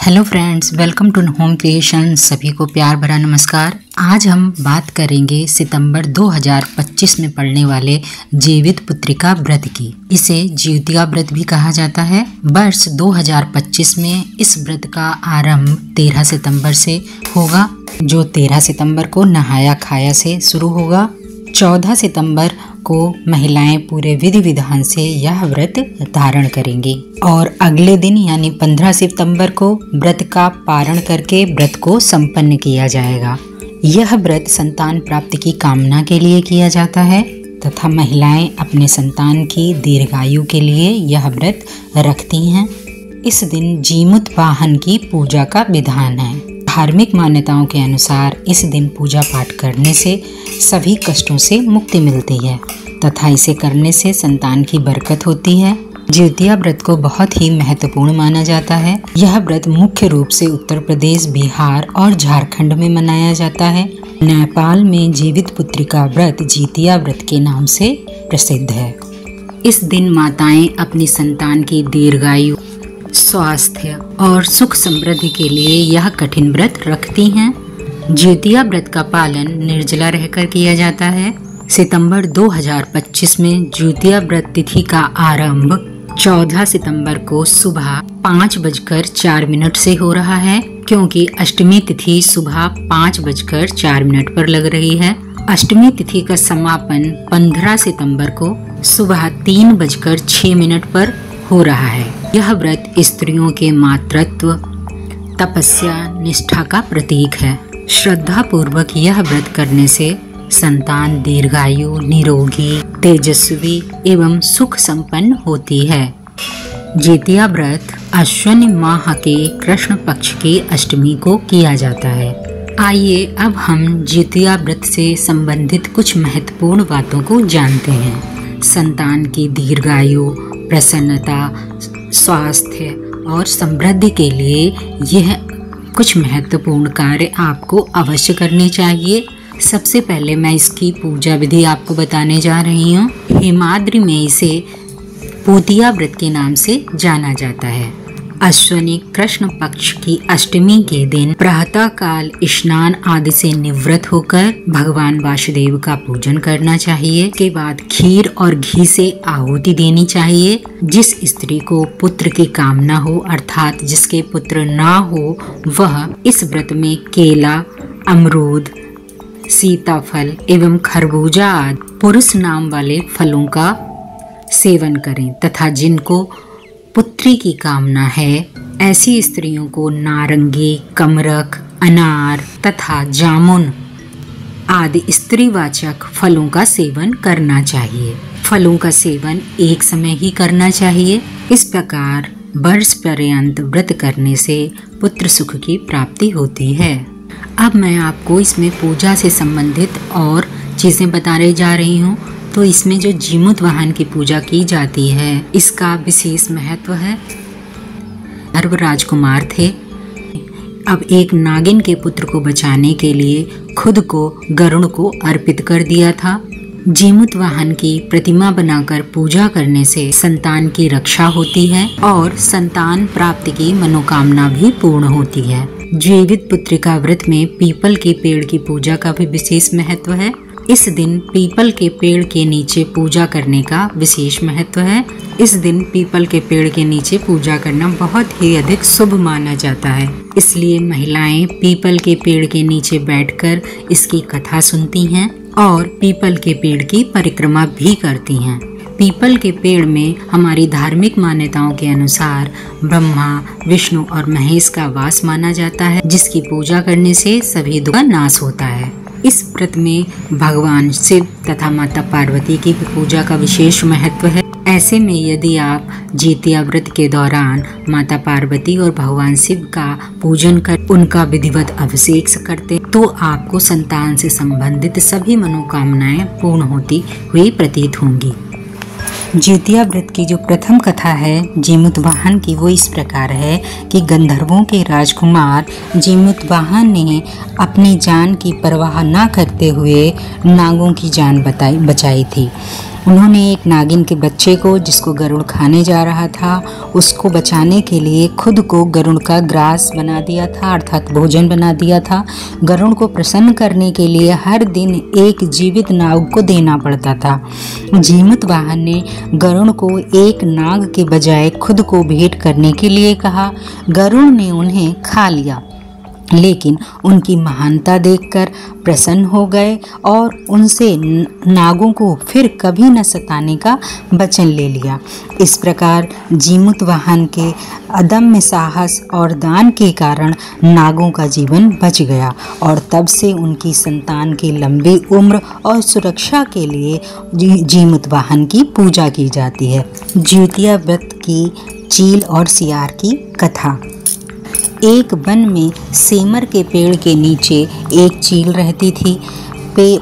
Hello friends, welcome to home creation. सभी को प्यार भरा नमस्कार। आज हम बात करेंगे सितंबर 2025 में पड़ने वाले जीवितपुत्रिका व्रत की। इसे ज्योतिया व्रत भी कहा जाता है। वर्ष 2025 में इस व्रत का आरंभ 13 सितंबर से होगा, जो 13 सितंबर को नहाया खाया से शुरू होगा। 14 सितंबर को महिलाएं पूरे विधि विधान से यह व्रत धारण करेंगी और अगले दिन यानी 15 सितंबर को व्रत का पारण करके व्रत को संपन्न किया जाएगा। यह व्रत संतान प्राप्ति की कामना के लिए किया जाता है तथा महिलाएं अपने संतान की दीर्घायु के लिए यह व्रत रखती हैं। इस दिन जीमूत वाहन की पूजा का विधान है। धार्मिक मान्यताओं के अनुसार इस दिन पूजा पाठ करने से सभी कष्टों से मुक्ति मिलती है तथा इसे करने से संतान की बरकत होती है। ज्योतिया व्रत को बहुत ही महत्वपूर्ण माना जाता है। यह व्रत मुख्य रूप से उत्तर प्रदेश, बिहार और झारखंड में मनाया जाता है। नेपाल में जीवितपुत्रिका व्रत जितिया व्रत के नाम से प्रसिद्ध है। इस दिन माताएं अपनी संतान की दीर्घायु, स्वास्थ्य और सुख समृद्धि के लिए यह कठिन व्रत रखती हैं। ज्योतिया व्रत का पालन निर्जला रहकर किया जाता है। सितंबर 2025 में ज्योतिया व्रत तिथि का आरंभ 14 सितंबर को सुबह 5:04 से हो रहा है, क्योंकि अष्टमी तिथि सुबह 5:04 पर लग रही है। अष्टमी तिथि का समापन 15 सितंबर को सुबह 3:06 पर हो रहा है। यह व्रत स्त्रियों के मातृत्व, तपस्या, निष्ठा का प्रतीक है। श्रद्धा पूर्वक यह व्रत करने से संतान दीर्घायु, निरोगी, तेजस्वी एवं सुख संपन्न होती है। जितिया व्रत अश्विन माह के कृष्ण पक्ष की अष्टमी को किया जाता है। आइए अब हम जितिया व्रत से संबंधित कुछ महत्वपूर्ण बातों को जानते हैं। संतान की दीर्घायु, प्रसन्नता, स्वास्थ्य और समृद्धि के लिए यह कुछ महत्वपूर्ण कार्य आपको अवश्य करने चाहिए। सबसे पहले मैं इसकी पूजा विधि आपको बताने जा रही हूँ। हेमाद्रि में इसे पोतिया व्रत के नाम से जाना जाता है। अश्विनी कृष्ण पक्ष की अष्टमी के दिन प्रातः काल स्नान आदि से निवृत्त होकर भगवान वासुदेव का पूजन करना चाहिए। के बाद खीर और घी से आहुति देनी चाहिए। जिस स्त्री को पुत्र की कामना हो, अर्थात जिसके पुत्र ना हो, वह इस व्रत में केला, अमरूद, सीताफल एवं खरबूजा आदि पुरुष नाम वाले फलों का सेवन करें तथा जिनको पुत्री की कामना है, ऐसी स्त्रियों को नारंगी, कमरख, अनार तथा जामुन आदि स्त्रीवाचक फलों का सेवन करना चाहिए। फलों का सेवन एक समय ही करना चाहिए। इस प्रकार वर्ष पर्यंत व्रत करने से पुत्र सुख की प्राप्ति होती है। अब मैं आपको इसमें पूजा से संबंधित और चीजें बताने जा रही हूँ। तो इसमें जो जीमूत वाहन की पूजा की जाती है, इसका विशेष महत्व है। गर्भ राजकुमार थे। अब एक नागिन के पुत्र को बचाने के लिए खुद को गरुड़ को अर्पित कर दिया था। जीमूत वाहन की प्रतिमा बनाकर पूजा करने से संतान की रक्षा होती है और संतान प्राप्ति की मनोकामना भी पूर्ण होती है। जीवितपुत्रिका व्रत में पीपल के पेड़ की पूजा का भी विशेष महत्व है। इस दिन पीपल के पेड़ के नीचे पूजा करने का विशेष महत्व है। इस दिन पीपल के पेड़ के नीचे पूजा करना बहुत ही अधिक शुभ माना जाता है। इसलिए महिलाएं पीपल के पेड़ के नीचे बैठकर इसकी कथा सुनती हैं और पीपल के पेड़ की परिक्रमा भी करती हैं। पीपल के पेड़ में हमारी धार्मिक मान्यताओं के अनुसार ब्रह्मा, विष्णु और महेश का वास माना जाता है, जिसकी पूजा करने से सभी दुख का नाश होता है। इस व्रत में भगवान शिव तथा माता पार्वती की पूजा का विशेष महत्व है। ऐसे में यदि आप जितिया व्रत के दौरान माता पार्वती और भगवान शिव का पूजन कर उनका विधिवत अभिषेक करते, तो आपको संतान से संबंधित सभी मनोकामनाएं पूर्ण होती हुई प्रतीत होंगी। जितिया व्रत की जो प्रथम कथा है जीमूत वाहन की, वो इस प्रकार है कि गंधर्वों के राजकुमार जीमूत वाहन ने अपनी जान की परवाह न करते हुए नागों की जान बचाई थी। उन्होंने एक नागिन के बच्चे को, जिसको गरुड़ खाने जा रहा था, उसको बचाने के लिए खुद को गरुड़ का ग्रास बना दिया था, अर्थात भोजन बना दिया था। गरुड़ को प्रसन्न करने के लिए हर दिन एक जीवित नाग को देना पड़ता था। जीमूतवाहन ने गरुड़ को एक नाग के बजाय खुद को भेंट करने के लिए कहा। गरुड़ ने उन्हें खा लिया, लेकिन उनकी महानता देखकर प्रसन्न हो गए और उनसे नागों को फिर कभी न सताने का वचन ले लिया। इस प्रकार जीमूतवाहन के अदम्य साहस और दान के कारण नागों का जीवन बच गया और तब से उनकी संतान की लंबी उम्र और सुरक्षा के लिए जीमूतवाहन की पूजा की जाती है। ज्यूतिया व्रत की चील और सियार की कथा। एक वन में सेमर के पेड़ के नीचे एक चील रहती थी।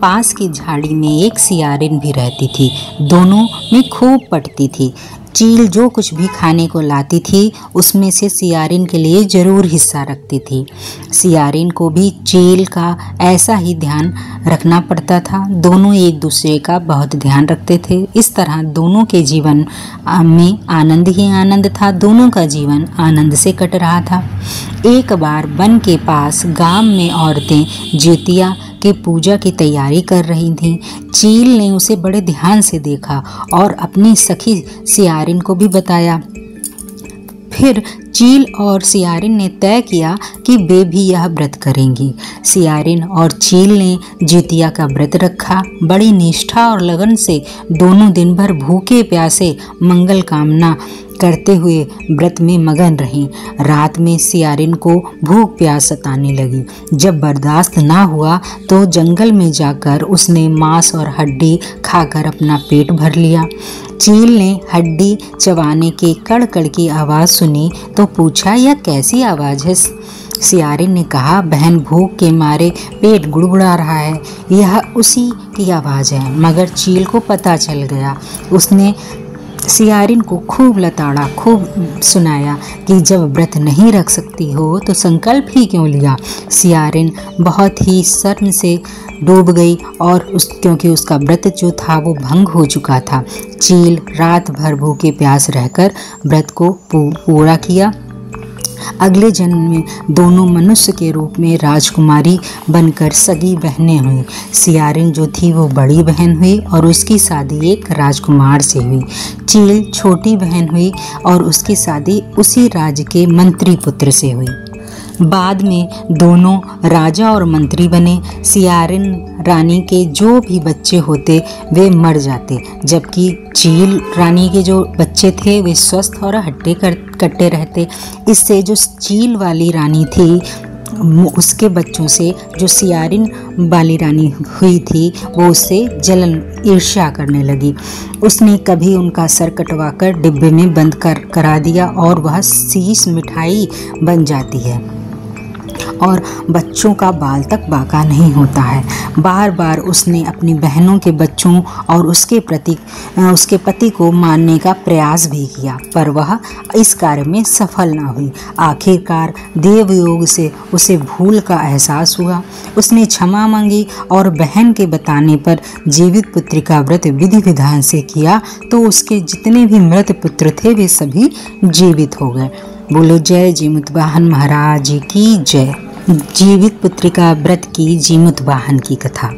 पास की झाड़ी में एक सियारिन भी रहती थी। दोनों में खूब पटती थी। चील जो कुछ भी खाने को लाती थी उसमें से सियारिन के लिए जरूर हिस्सा रखती थी। सियारिन को भी चील का ऐसा ही ध्यान रखना पड़ता था। दोनों एक दूसरे का बहुत ध्यान रखते थे। इस तरह दोनों के जीवन में आनंद ही आनंद था। दोनों का जीवन आनंद से कट रहा था। एक बार वन के पास गांव में औरतें ज्यूतिया के पूजा की तैयारी कर रही थीं। चील ने उसे बड़े ध्यान से देखा और अपनी सखी सियारिन को भी बताया। फिर चील और सियारिन ने तय किया कि वे भी यह व्रत करेंगी। सियारिन और चील ने ज्यूतिया का व्रत रखा। बड़ी निष्ठा और लगन से दोनों दिन भर भूखे प्यासे मंगल कामना करते हुए व्रत में मगन रहीं। रात में सियारिन को भूख प्यास सताने लगी। जब बर्दाश्त ना हुआ तो जंगल में जाकर उसने मांस और हड्डी खाकर अपना पेट भर लिया। चील ने हड्डी चबाने के कड़-कड़ की आवाज़ सुनी तो पूछा, यह कैसी आवाज़ है? सियारिन ने कहा, बहन, भूख के मारे पेट गुड़गुड़ा रहा है, यह उसी की आवाज़ है। मगर चील को पता चल गया। उसने सियारिन को खूब लताड़ा, खूब सुनाया कि जब व्रत नहीं रख सकती हो तो संकल्प ही क्यों लिया। सियारिन बहुत ही शर्म से डूब गई और क्योंकि उसका व्रत जो था वो भंग हो चुका था। चील रात भर भूखे प्यास रहकर व्रत को पूरा किया। अगले जन्म में दोनों मनुष्य के रूप में राजकुमारी बनकर सगी बहनें हुई। सियारिन जो थी वो बड़ी बहन हुई और उसकी शादी एक राजकुमार से हुई। चील छोटी बहन हुई और उसकी शादी उसी राज्य के मंत्री पुत्र से हुई। बाद में दोनों राजा और मंत्री बने। सियारिन रानी के जो भी बच्चे होते वे मर जाते, जबकि चील रानी के जो बच्चे थे वे स्वस्थ और हट्टे कट्टे रहते। इससे जो चील वाली रानी थी उसके बच्चों से जो सियारिन वाली रानी हुई थी वो उससे जलन ईर्ष्या करने लगी। उसने कभी उनका सर कटवाकर डिब्बे में बंद करा दिया और वह शीश मिठाई बन जाती है और बच्चों का बाल तक बाका नहीं होता है। बार बार उसने अपनी बहनों के बच्चों और उसके पति को मारने का प्रयास भी किया, पर वह इस कार्य में सफल न हुई। आखिरकार देवयोग से उसे भूल का एहसास हुआ। उसने क्षमा मांगी और बहन के बताने पर जीवित पुत्री का व्रत विधि विधान से किया तो उसके जितने भी मृत पुत्र थे वे सभी जीवित हो गए। बोलो जय जीमूतवाहन महाराज की जय। जीवित पुत्रिका व्रत की जीमूतवाहन की कथा।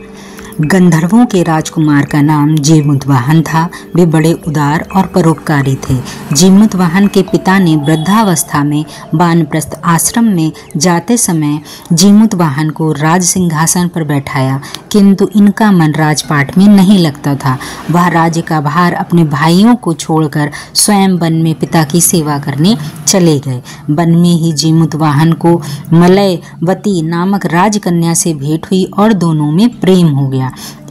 गंधर्वों के राजकुमार का नाम जीमूतवाहन था। वे बड़े उदार और परोपकारी थे। जीमूतवाहन के पिता ने वृद्धावस्था में वानप्रस्थ आश्रम में जाते समय जीमूतवाहन को राज सिंहासन पर बैठाया, किंतु इनका मन राजपाट में नहीं लगता था। वह राज्य का भार अपने भाइयों को छोड़कर स्वयं वन में पिता की सेवा करने चले गए। वन में ही जीमूतवाहन को मलयवती नामक राजकन्या से भेंट हुई और दोनों में प्रेम हो गया।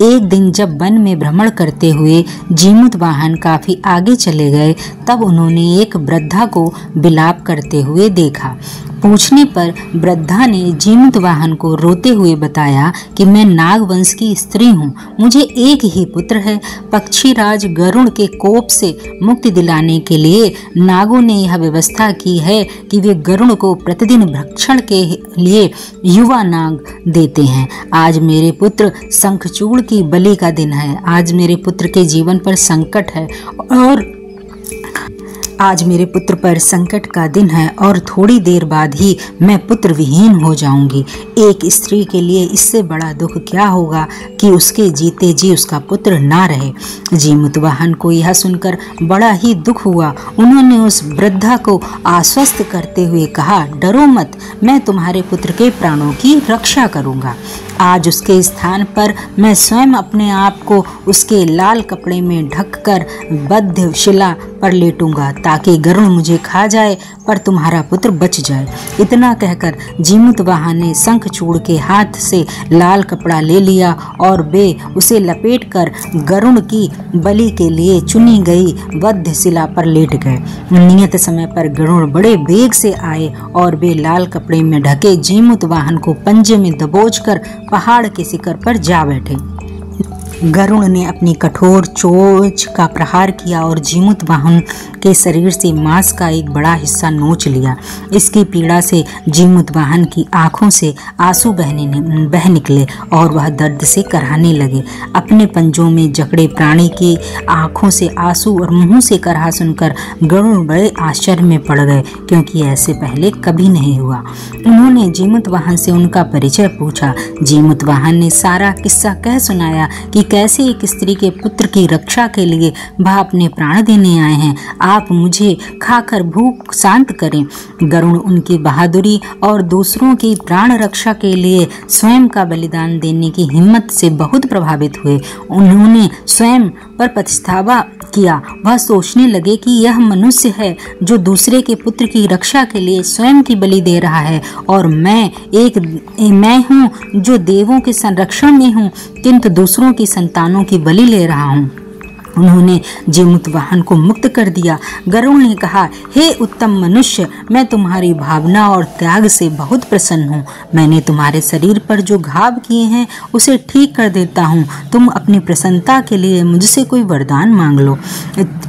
एक दिन जब वन में भ्रमण करते हुए जीमूतवाहन काफी आगे चले गए तब उन्होंने एक वृद्धा को विलाप करते हुए देखा। पूछने पर वृद्धा ने जीमूतवाहन को रोते हुए बताया कि मैं नागवंश की स्त्री हूँ, मुझे एक ही पुत्र है। पक्षीराज गरुड़ के कोप से मुक्ति दिलाने के लिए नागों ने यह व्यवस्था की है कि वे गरुड़ को प्रतिदिन भक्षण के लिए युवा नाग देते हैं। आज मेरे पुत्र शंखचूड़ की बलि का दिन है। आज मेरे पुत्र के जीवन पर संकट है और आज मेरे पुत्र पर संकट का दिन है और थोड़ी देर बाद ही मैं पुत्र विहीन हो जाऊंगी। एक स्त्री के लिए इससे बड़ा दुख क्या होगा कि उसके जीते जी उसका पुत्र ना रहे। जीमूतवाहन को यह सुनकर बड़ा ही दुख हुआ। उन्होंने उस वृद्धा को आश्वस्त करते हुए कहा, डरो मत, मैं तुम्हारे पुत्र के प्राणों की रक्षा करूंगा। आज उसके स्थान पर मैं स्वयं अपने आप को उसके लाल कपड़े में ढककर बद्ध शिला पर लेटूंगा ताकि गरुड़ मुझे खा जाए पर तुम्हारा पुत्र बच जाए। इतना कहकर जीमूतवाहन ने शंखचूड़ के हाथ से लाल कपड़ा ले लिया और वे उसे लपेटकर गरुड़ की बलि के लिए चुनी गई बद्ध शिला पर लेट गए। नियत समय पर गरुड़ बड़े वेग से आए और वे लाल कपड़े में ढके जीमूतवाहन को पंजे में दबोचकर पहाड़ के शिखर पर जा बैठे। गरुड़ ने अपनी कठोर चोंच का प्रहार किया और जीमूतवाहन के शरीर से मांस का एक बड़ा हिस्सा नोच लिया। इसकी पीड़ा से जीमूतवाहन की आंखों से आंसू बह निकले और वह दर्द से कराहने लगे। अपने पंजों में जकड़े प्राणी की आंखों से आंसू और मुंह से कराह सुनकर गरुड़ बड़े आश्चर्य में पड़ गए, क्योंकि ऐसे पहले कभी नहीं हुआ। उन्होंने जीमूतवाहन से उनका परिचय पूछा। जीमूतवाहन ने सारा किस्सा कह सुनाया कि कैसे एक स्त्री के पुत्र की रक्षा के लिए वह अपने प्राण देने आए हैं। आप मुझे खाकर भूख शांत करें। गरुड़ उनकी बहादुरी और दूसरों की प्राण रक्षा के लिए स्वयं का बलिदान देने की हिम्मत से बहुत प्रभावित हुए। उन्होंने स्वयं पर पछतावा किया। वह सोचने लगे कि यह मनुष्य है जो दूसरे के पुत्र की रक्षा के लिए स्वयं की बलि दे रहा है और मैं हूँ जो देवों के संरक्षण में हूँ किंतु दूसरों की संतानों की बलि ले रहा हूँ। उन्होंने जीमूतवाहन को मुक्त कर दिया। गरुड़ ने कहा, हे उत्तम मनुष्य, मैं तुम्हारी भावना और त्याग से बहुत प्रसन्न हूँ। मैंने तुम्हारे शरीर पर जो घाव किए हैं उसे ठीक कर देता हूँ। तुम अपनी प्रसन्नता के लिए मुझसे कोई वरदान मांग लो।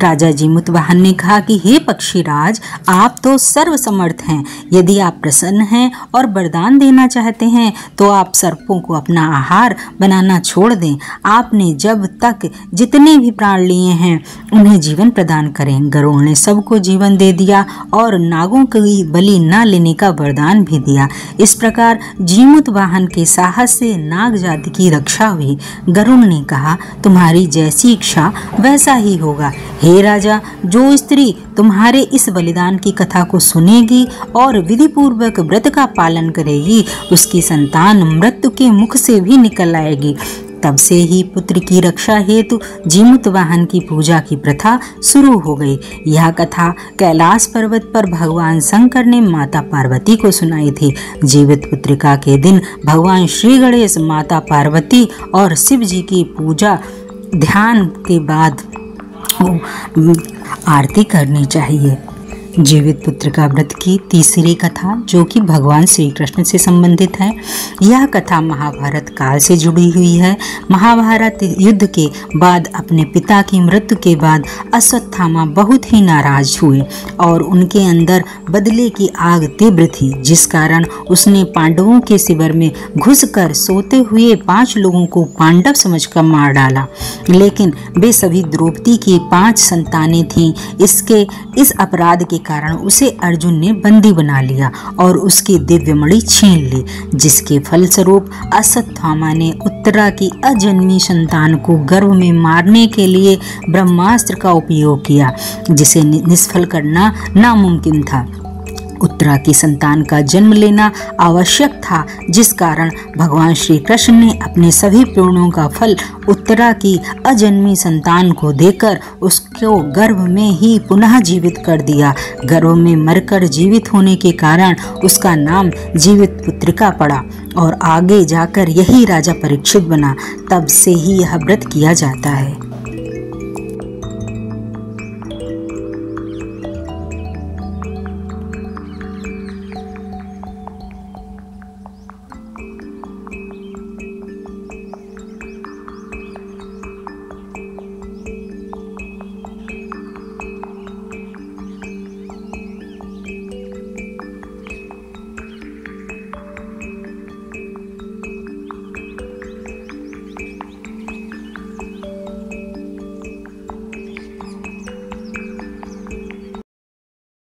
राजा जीमूतवाहन ने कहा कि हे पक्षीराज, आप तो सर्वसमर्थ हैं। यदि आप प्रसन्न हैं और वरदान देना चाहते हैं तो आप सर्पों को अपना आहार बनाना छोड़ दें। आपने जब तक जितने भी प्राण लिए हैं उन्हें जीवन प्रदान करें। गरुड़ ने सबको जीवन दे दिया और नागों की बलि न लेने का वरदान भी दिया। इस प्रकार जीमूतवाहन के साहस से नाग जाति की रक्षा हुई। गरुड़ ने कहा, तुम्हारी जैसी इच्छा वैसा ही होगा। हे राजा, जो स्त्री तुम्हारे इस बलिदान की कथा को सुनेगी और विधि पूर्वक व्रत का पालन करेगी उसकी संतान मृत्यु के मुख से भी निकल आएगी। तब से ही पुत्र की रक्षा हेतु जीमूतवाहन की पूजा की प्रथा शुरू हो गई। यह कथा कैलाश पर्वत पर भगवान शंकर ने माता पार्वती को सुनाई थी। जीवित पुत्रिका के दिन भगवान श्री गणेश, माता पार्वती और शिव जी की पूजा ध्यान के बाद आरती करनी चाहिए। जीवित पुत्रिका व्रत की तीसरी कथा, जो कि भगवान श्री कृष्ण से संबंधित है। यह कथा महाभारत काल से जुड़ी हुई है। महाभारत युद्ध के बाद अपने पिता की मृत्यु के बाद अश्वत्थामा बहुत ही नाराज हुए और उनके अंदर बदले की आग तीव्र थी, जिस कारण उसने पांडवों के शिविर में घुसकर सोते हुए 5 लोगों को पांडव समझकर मार डाला। लेकिन वे सभी द्रौपदी की 5 संतानें थीं। इस अपराध के कारण उसे अर्जुन ने बंदी बना लिया और उसकी दिव्यमणि छीन ली, जिसके फलस्वरूप अश्वत्थामा ने उत्तरा की अजन्मी संतान को गर्भ में मारने के लिए ब्रह्मास्त्र का उपयोग किया, जिसे निष्फल करना नामुमकिन था। उत्तरा की संतान का जन्म लेना आवश्यक था, जिस कारण भगवान श्री कृष्ण ने अपने सभी पूर्णों का फल उत्तरा की अजन्मी संतान को देकर उसको गर्भ में ही पुनः जीवित कर दिया। गर्भ में मरकर जीवित होने के कारण उसका नाम जीवित पुत्रिका पड़ा और आगे जाकर यही राजा परीक्षित बना। तब से ही यह व्रत किया जाता है।